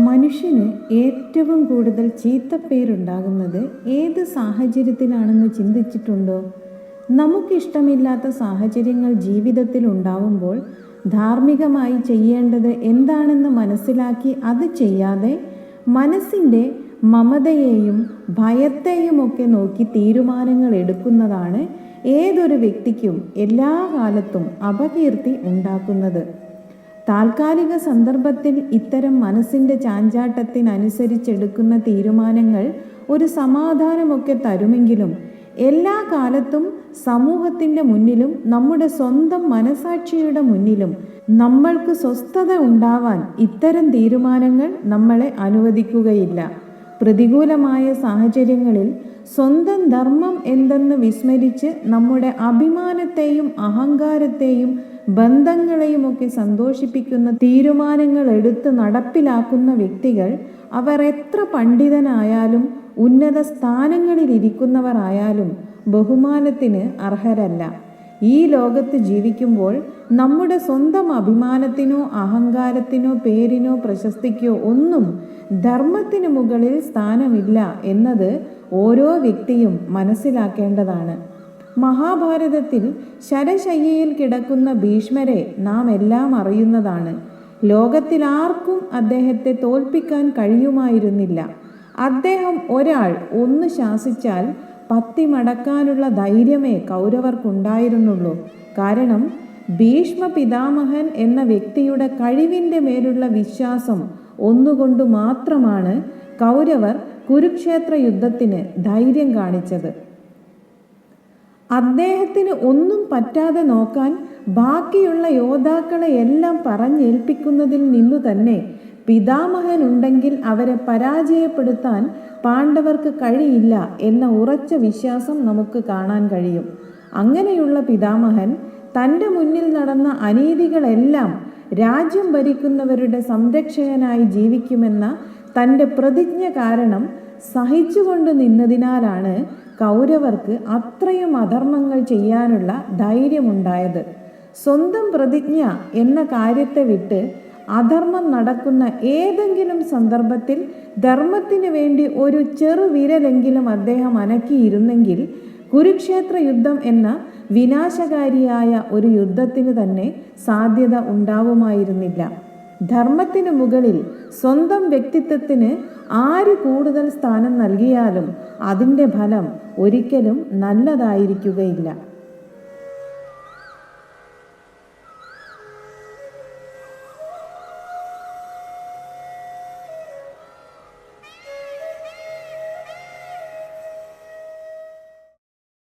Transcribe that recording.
മനുഷ്യന് ഏറ്റവും കൂടുതൽ ചീത്തപ്പേരുണ്ടാകുന്നത് ഏത് സാഹചര്യത്തിലാണെന്ന് ചിന്തിച്ചിട്ടുണ്ടോ? നമുക്കിഷ്ടമില്ലാത്ത സാഹചര്യങ്ങൾ ജീവിതത്തിൽ ഉണ്ടാവുമ്പോൾ ധാർമ്മികമായി ചെയ്യേണ്ടത് എന്താണെന്ന് മനസ്സിലാക്കി അത് ചെയ്യാതെ മനസ്സിൻ്റെ മമതയെയും ഭയത്തെയുമൊക്കെ നോക്കി തീരുമാനങ്ങൾ എടുക്കുന്നതാണ് ഏതൊരു വ്യക്തിക്കും എല്ലാ കാലത്തും അപകീർത്തി ഉണ്ടാക്കുന്നത്. താൽക്കാലിക സന്ദർഭത്തിൽ ഇത്തരം മനസ്സിൻ്റെ ചാഞ്ചാട്ടത്തിനനുസരിച്ചെടുക്കുന്ന തീരുമാനങ്ങൾ ഒരു സമാധാനമൊക്കെ തരുമെങ്കിലും എല്ലാ കാലത്തും സമൂഹത്തിൻ്റെ മുന്നിലും നമ്മുടെ സ്വന്തം മനസാക്ഷിയുടെ മുന്നിലും നമ്മൾക്ക് സ്വസ്ഥത ഉണ്ടാവാൻ ഇത്തരം തീരുമാനങ്ങൾ നമ്മളെ അനുവദിക്കുകയില്ല. പ്രതികൂലമായ സാഹചര്യങ്ങളിൽ സ്വന്തം ധർമ്മം എന്തെന്ന് വിസ്മരിച്ച് നമ്മുടെ അഭിമാനത്തെയും അഹങ്കാരത്തെയും ബന്ധങ്ങളെയുമൊക്കെ സന്തോഷിപ്പിക്കുന്ന തീരുമാനങ്ങൾ എടുത്ത് നടപ്പിലാക്കുന്ന വ്യക്തികൾ അവർ എത്ര പണ്ഡിതനായാലും ഉന്നത സ്ഥാനങ്ങളിലിരിക്കുന്നവർ ആയാലും ബഹുമാനത്തിന് അർഹരല്ല. ഈ ലോകത്ത് ജീവിക്കുമ്പോൾ നമ്മുടെ സ്വന്തം അഭിമാനത്തിനോ അഹങ്കാരത്തിനോ പേരിനോ പ്രശസ്തിക്കോ ഒന്നും ധർമ്മത്തിന് മുകളിൽ സ്ഥാനമില്ല എന്നത് ഓരോ വ്യക്തിയും മനസ്സിലാക്കേണ്ടതാണ്. മഹാഭാരതത്തിൽ ശരശയ്യയിൽ കിടക്കുന്ന ഭീഷ്മരെ നാം എല്ലാം അറിയുന്നതാണ്. ലോകത്തിൽ ആർക്കും അദ്ദേഹത്തെ തോൽപ്പിക്കാൻ കഴിയുമായിരുന്നില്ല. അദ്ദേഹം ഒരാൾ ഒന്ന് ശാസിച്ചാൽ 10 മടക്കാനുള്ള ധൈര്യമേ കൗരവർക്കുണ്ടായിരുന്നുള്ളൂ. കാരണം ഭീഷ്മ പിതാമഹൻ എന്ന വ്യക്തിയുടെ കഴിവിൻ്റെ മേലുള്ള വിശ്വാസം ഒന്നുകൊണ്ട് മാത്രമാണ് കൗരവർ കുരുക്ഷേത്ര യുദ്ധത്തിന് ധൈര്യം കാണിച്ചത്. അദ്ദേഹത്തിന് ഒന്നും പറ്റാതെ നോക്കാൻ ബാക്കിയുള്ള യോദ്ധാക്കളെ എല്ലാം പറഞ്ഞേൽപ്പിക്കുന്നതിൽ നിന്നു തന്നെ പിതാമഹൻ ഉണ്ടെങ്കിൽ അവരെ പരാജയപ്പെടുത്താൻ പാണ്ഡവർക്ക് കഴിയില്ല എന്ന ഉറച്ച വിശ്വാസം നമുക്ക് കാണാൻ കഴിയും. അങ്ങനെയുള്ള പിതാമഹൻ തൻ്റെ മുന്നിൽ നടന്ന അനീതികളെല്ലാം രാജ്യം ഭരിക്കുന്നവരുടെ സംരക്ഷകനായി ജീവിക്കുമെന്ന തൻ്റെ പ്രതിജ്ഞ കാരണം സഹിച്ചുകൊണ്ട് നിന്നതിനാലാണ് കൗരവർക്ക് അത്രയും അധർമ്മങ്ങൾ ചെയ്യാനുള്ള ധൈര്യമുണ്ടായത്. സ്വന്തം പ്രതിജ്ഞ എന്ന കാര്യത്തെ വിട്ട് അധർമ്മം നടക്കുന്ന ഏതെങ്കിലും സന്ദർഭത്തിൽ ധർമ്മത്തിന് വേണ്ടി ഒരു ചെറുവിരലെങ്കിലും അദ്ദേഹം അനക്കിയിരുന്നെങ്കിൽ കുരുക്ഷേത്ര യുദ്ധം എന്ന വിനാശകാരിയായ ഒരു യുദ്ധത്തിന് തന്നെ സാധ്യത ഉണ്ടാവുമായിരുന്നില്ല. ധർമ്മത്തിന് മുകളിൽ സ്വന്തം വ്യക്തിത്വത്തിന് ആര് കൂടുതൽ സ്ഥാനം നൽകിയാലും അതിൻ്റെ ഫലം ഒരിക്കലും നല്ലതായിരിക്കുകയില്ല.